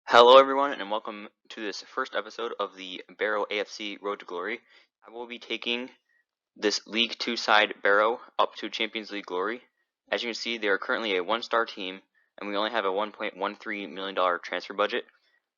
Hello everyone and welcome to this first episode of the Barrow AFC Road to Glory. I will be taking this League Two side Barrow up to Champions League glory. As you can see, they are currently a one-star team and we only have a $1.13 million transfer budget,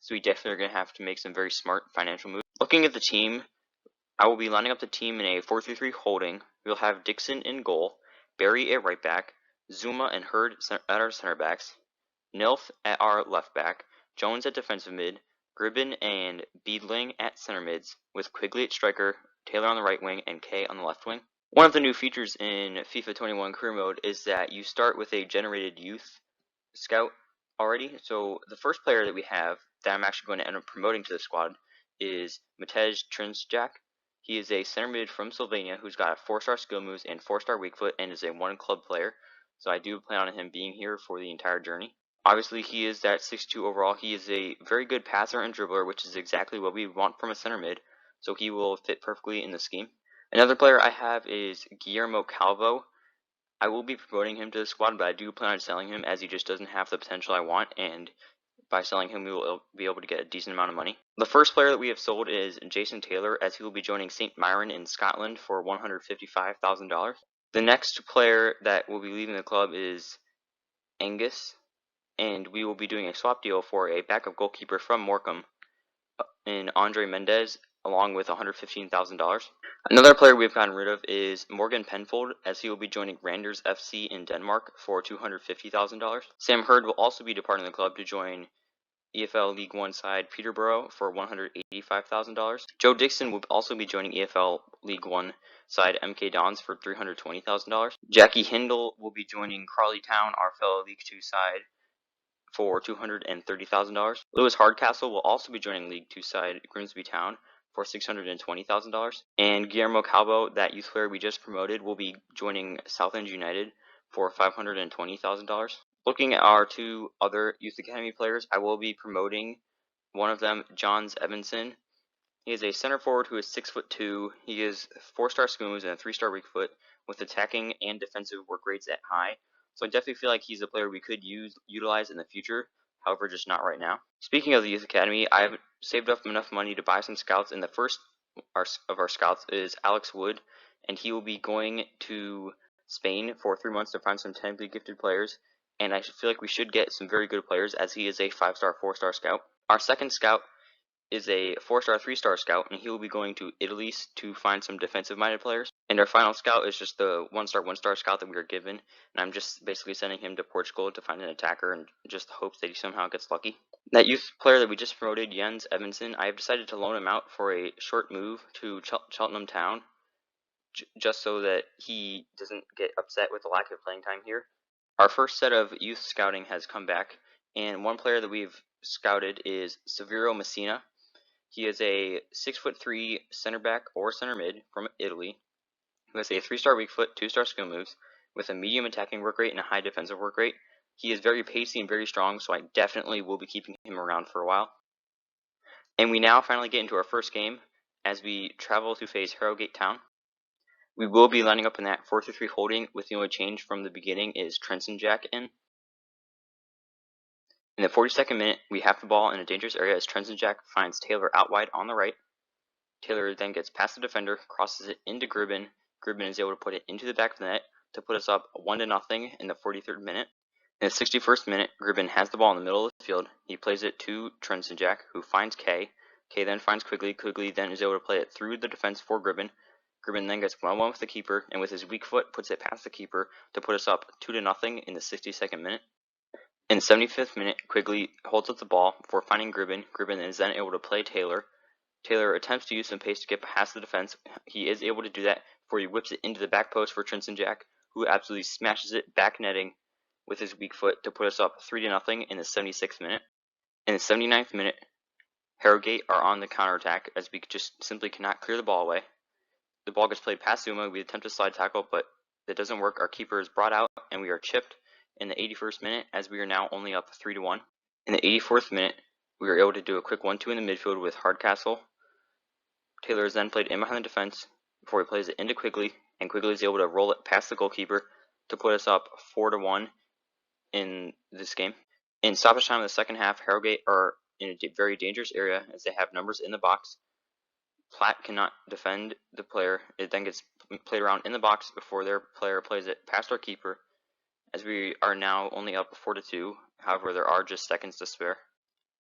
so we definitely are going to have to make some very smart financial moves. Looking at the team, I will be lining up the team in a 4-3-3 holding. We'll have Dixon in goal, Barry at right back, Zuma and Hurd at our center backs, Nilf at our left back, Jones at defensive mid, Gribben and Beedling at center mids, with Quigley at striker, Taylor on the right wing, and Kay on the left wing. One of the new features in FIFA 21 career mode is that you start with a generated youth scout already. So the first player that we have that I'm actually going to end up promoting to the squad is Matej Trinsjak. He is a center mid from Slovenia who's got 4-star skill moves and 4-star weak foot and is a one club player. So I do plan on him being here for the entire journey. Obviously, he is that 6'2 overall. He is a very good passer and dribbler, which is exactly what we want from a center mid, so he will fit perfectly in the scheme. Another player I have is Guillermo Calvo. I will be promoting him to the squad, but I do plan on selling him as he just doesn't have the potential I want, and by selling him we will be able to get a decent amount of money. The first player that we have sold is Jason Taylor, as he will be joining St. Mirren in Scotland for $155,000. The next player that will be leaving the club is Angus, and we will be doing a swap deal for a backup goalkeeper from Morecambe in Andre Mendez, along with $115,000. Another player we've gotten rid of is Morgan Penfold, as he will be joining Randers FC in Denmark for $250,000. Sam Hurd will also be departing the club to join EFL League One side Peterborough for $185,000. Joe Dixon will also be joining EFL League One side MK Dons for $320,000. Jackie Hindle will be joining Crawley Town, our fellow League Two side, for $230,000. Lewis Hardcastle will also be joining League Two side Grimsby Town for $620,000. And Guillermo Calvo, that youth player we just promoted, will be joining Southend United for $520,000. Looking at our two other youth academy players, I will be promoting one of them, Johns Evanson. He is a center forward who is 6'2". He is 4-star skill moves and a 3-star weak foot, with attacking and defensive work rates at high. So I definitely feel like he's a player we could utilize in the future, however, just not right now. Speaking of the youth academy, I have saved up enough money to buy some scouts, and the first of our scouts is Alex Wood, and he will be going to Spain for 3 months to find some technically gifted players, and I feel like we should get some very good players, as he is a 5-star, 4-star scout. Our second scout is a 4-star, 3-star scout, and he will be going to Italy to find some defensive-minded players. And our final scout is just the 1-star, 1-star scout that we were given, and I'm just basically sending him to Portugal to find an attacker and just hopes that he somehow gets lucky. That youth player that we just promoted, Jens Evanson, I have decided to loan him out for a short move to Cheltenham Town, just so that he doesn't get upset with the lack of playing time here. Our first set of youth scouting has come back, and one player that we've scouted is Severo Messina. He is a 6'3" center back or center mid from Italy, who has a 3-star weak foot, 2-star skill moves, with a medium attacking work rate and a high defensive work rate. He is very pacey and very strong, so I definitely will be keeping him around for a while. And we now finally get into our first game as we travel to face Harrogate Town. We will be lining up in that 4-3-3 holding, with the only change from the beginning is Trinsjak in. In the 42nd minute, we have the ball in a dangerous area as Trinsjak finds Taylor out wide on the right. Taylor then gets past the defender, crosses it into Gribben. Gribben is able to put it into the back of the net to put us up 1-0 in the 43rd minute. In the 61st minute, Gribben has the ball in the middle of the field. He plays it to Trinsjak, who finds Kay. Kay then finds Quigley. Quigley then is able to play it through the defense for Gribben. Gribben then gets 1-1 with the keeper, and with his weak foot puts it past the keeper to put us up 2-0 in the 62nd minute. In the 75th minute, Quigley holds up the ball before finding Gribben. Gribben is then able to play Taylor. Taylor attempts to use some pace to get past the defense. He is able to do that before he whips it into the back post for Trinsjak, who absolutely smashes it back netting with his weak foot to put us up 3-0 in the 76th minute. In the 79th minute, Harrogate are on the counterattack as we just simply cannot clear the ball away. The ball gets played past Zuma. We attempt a slide tackle, but that doesn't work. Our keeper is brought out, and we are chipped in the 81st minute as we are now only up 3-1. In the 84th minute, we were able to do a quick 1-2 in the midfield with Hardcastle. Taylor is then played in behind the defense before he plays it into Quigley, and Quigley is able to roll it past the goalkeeper to put us up 4-1 in this game. In stoppage time of the second half, Harrogate are in a very dangerous area as they have numbers in the box. Platt cannot defend the player. It then gets played around in the box before their player plays it past our keeper, as we are now only up 4-2. However, there are just seconds to spare.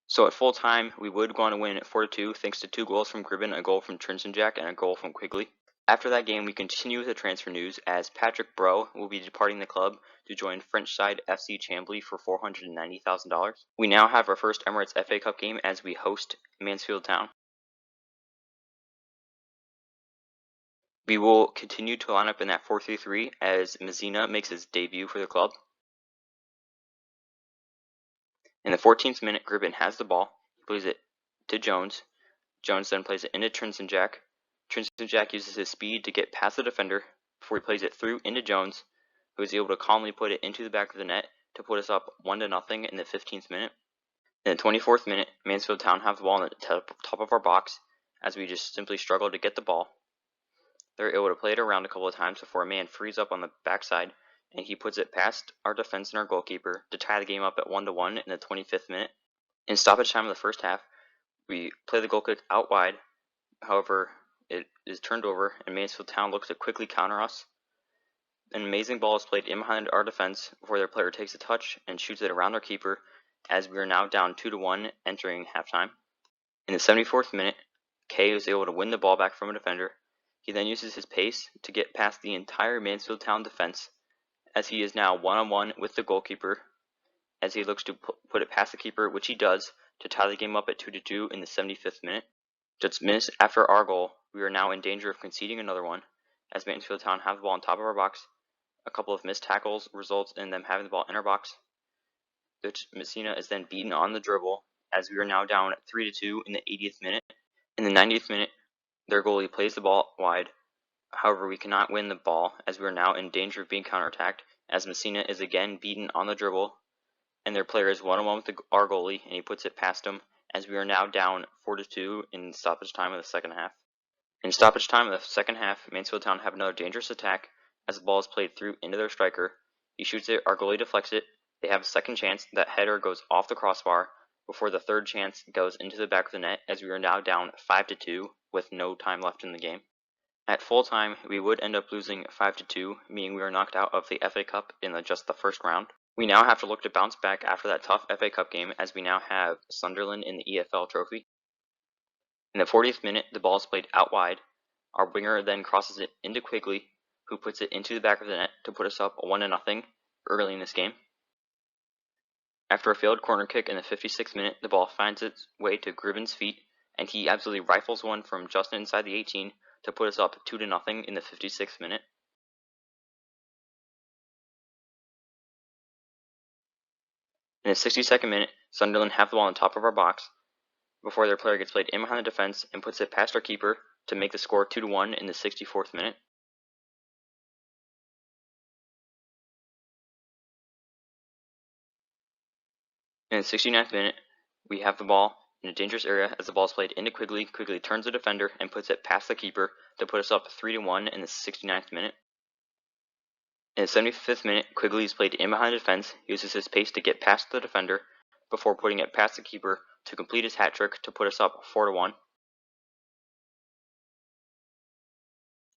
So at full time, we would go on to win at 4-2 thanks to 2 goals from Gribben, a goal from Trinsenjack, and a goal from Quigley. After that game, we continue with the transfer news as Patrick Barrow will be departing the club to join French side FC Chambly for $490,000. We now have our first Emirates FA Cup game as we host Mansfield Town. We will continue to line up in that 4-3-3 as Messina makes his debut for the club. In the 14th minute, Gribben has the ball. He plays it to Jones. Jones then plays it into Trinsenjack. Trinsenjack uses his speed to get past the defender before he plays it through into Jones, who is able to calmly put it into the back of the net to put us up 1-0 in the 15th minute. In the 24th minute, Mansfield Town have the ball in the top of our box as we just simply struggle to get the ball. They're able to play it around a couple of times before a man frees up on the backside, and he puts it past our defense and our goalkeeper to tie the game up at 1-1 in the 25th minute. In stoppage time of the first half, we play the goal kick out wide. However, it is turned over, and Mansfield Town looks to quickly counter us. An amazing ball is played in behind our defense before their player takes a touch and shoots it around our keeper, as we are now down 2-1 entering halftime. In the 74th minute, Kay is able to win the ball back from a defender. He then uses his pace to get past the entire Mansfield Town defense, as he is now one-on-one with the goalkeeper, as he looks to put it past the keeper, which he does, to tie the game up at 2-2 in the 75th minute. Just minutes after our goal, we are now in danger of conceding another one, as Mansfield Town have the ball on top of our box. A couple of missed tackles results in them having the ball in our box. Messina is then beaten on the dribble, as we are now down 3-2 in the 80th minute. In the 90th minute, their goalie plays the ball wide. However, we cannot win the ball, as we are now in danger of being counterattacked, as Messina is again beaten on the dribble, and their player is one-on-one with our goalie, and he puts it past him, as we are now down 4-2 in stoppage time of the second half. In stoppage time of the second half, Mansfield Town have another dangerous attack, as the ball is played through into their striker. He shoots it, our goalie deflects it. They have a second chance. That header goes off the crossbar before the third chance goes into the back of the net, as we are now down 5-2 with no time left in the game. At full time, we would end up losing 5-2, meaning we are knocked out of the FA Cup in just the first round. We now have to look to bounce back after that tough FA Cup game, as we now have Sunderland in the EFL trophy. In the 40th minute, the ball is played out wide. Our winger then crosses it into Quigley, who puts it into the back of the net to put us up 1-0 early in this game. After a failed corner kick in the 56th minute, the ball finds its way to Gribben's feet, and he absolutely rifles one from just inside the 18 to put us up 2-0 in the 56th minute. In the 62nd minute, Sunderland have the ball on top of our box before their player gets played in behind the defense and puts it past our keeper to make the score 2-1 in the 64th minute. In the 69th minute, we have the ball in a dangerous area as the ball is played into Quigley. Quigley turns the defender and puts it past the keeper to put us up 3-1 in the 69th minute. In the 75th minute, Quigley is played in behind the defense. He uses his pace to get past the defender before putting it past the keeper to complete his hat trick to put us up 4-1.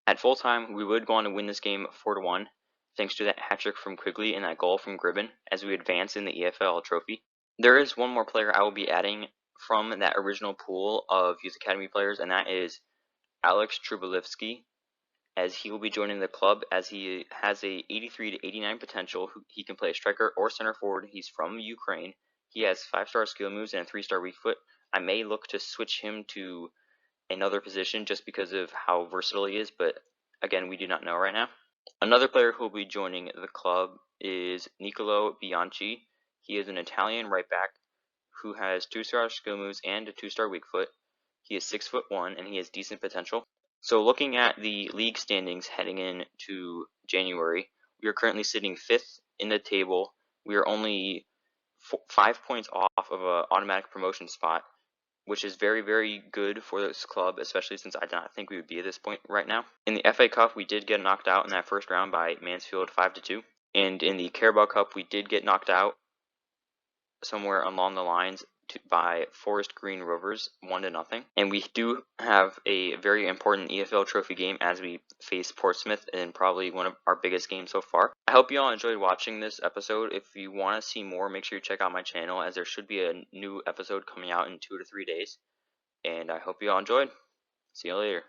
At full time, we would go on to win this game 4-1, thanks to that hat trick from Quigley and that goal from Gribben as we advance in the EFL trophy. There is one more player I will be adding from that original pool of Youth Academy players, and that is Alex Trubalivsky, as he will be joining the club as he has a 83 to 89 potential. He can play striker or center forward. He's from Ukraine. He has 5-star skill moves and a 3-star weak foot. I may look to switch him to another position just because of how versatile he is, but again, we do not know right now. Another player who will be joining the club is Nicolo Bianchi. He is an Italian right back who has 2-star skill moves and a 2-star weak foot. He is 6'1" and he has decent potential. So looking at the league standings heading into January, we are currently sitting 5th in the table. We are only 5 points off of an automatic promotion spot, which is very, very good for this club, especially since I do not think we would be at this point right now. In the FA Cup, we did get knocked out in that first round by Mansfield 5-2. And in the Carabao Cup, we did get knocked out somewhere along the lines by Forest Green Rovers 1-0. And we do have a very important EFL trophy game as we face Portsmouth in probably one of our biggest games so far. I hope you all enjoyed watching this episode. If you want to see more, make sure you check out my channel, as there should be a new episode coming out in 2 to 3 days. And I hope you all enjoyed. See you later.